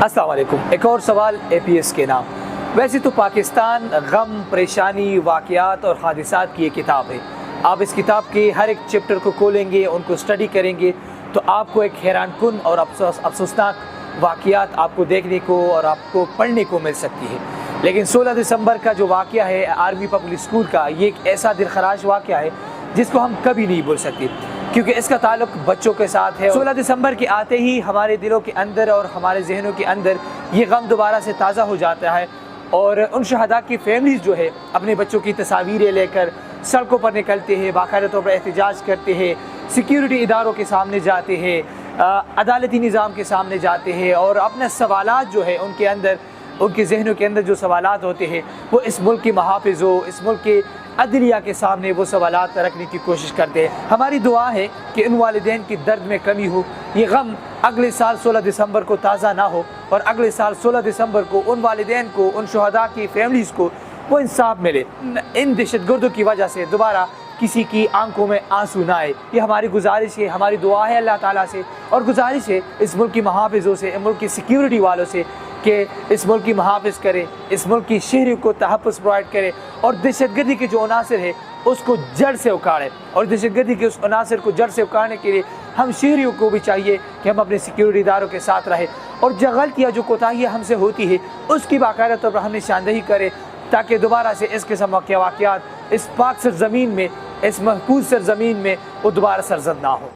अस्सलाम वालेकुम। एक और सवाल APS के नाम। वैसे तो पाकिस्तान गम, परेशानी, वाक़यात और हादिसात की एक किताब है। आप इस किताब के हर एक चैप्टर को खोलेंगे, उनको स्टडी करेंगे तो आपको एक हैरानकुन और अफसोसनाक वाक़यात आपको देखने को और आपको पढ़ने को मिल सकती है। लेकिन 16 दिसंबर का जो वाक़या है आर्मी पब्लिक स्कूल का, ये एक ऐसा दिलखराश वाक़या है जिसको हम कभी नहीं भूल सकते, क्योंकि इसका ताल्लुक बच्चों के साथ है। 16 दिसंबर के आते ही हमारे दिलों के अंदर और हमारे जहनों के अंदर ये गम दोबारा से ताज़ा हो जाता है और उन शहदा की फैमिलीज़ जो है अपने बच्चों की तस्वीरें लेकर सड़कों पर निकलते हैं, बाकायदा तौर पर एहतजाज करते हैं, सिक्योरिटी इदारों के सामने जाते हैं, अदालती निज़ाम के सामने जाते हैं और अपने सवालात जो है उनके अंदर, उनके जहनों के अंदर जो सवालात होते हैं वो इस मुल्क की महाफिज़ों, इस मुल्क के अदलिया के सामने वो सवालात रखने की कोशिश करते हैं। हमारी दुआ है कि उन वालिदैन की दर्द में कमी हो, ये गम अगले साल 16 दिसंबर को ताज़ा ना हो और अगले साल 16 दिसंबर को उन वालिदैन को, उन शहदा की फैमिलीज़ को वो इंसाफ मिले। इन दहशतगर्दों की वजह से दोबारा किसी की आंखों में आंसू ना आए। ये हमारी गुजारिश है, हमारी दुआ है अल्लाह ताला से, और गुजारिश है इस मुल्क की महाफिज़ों से, मुल्क की सिक्योरिटी वालों से कि इस मुल्क की महाफिज़ करे, इस मुल्क की शहरी को तहफ़्फ़ुज़ प्रोवाइड करे और दहशतगर्दी के जो अनासर है उसको जड़ से उखाड़े। और दहशतगर्दी के उस अनासर को जड़ से उखाड़ने के लिए हम शहरियों को भी चाहिए कि हम अपने सिक्योरिटी इदारों के साथ रहें और जो गलतियाँ, जो कोताहियाँ हमसे होती है उसकी बाकायदा तौर पर हम निशानदेही करें, ताकि दोबारा से इस किस्म के वाक़यात इस पाक सरज़मीन में, इस महफूज सरज़मीन में वो दोबारा सरज़द ना हो।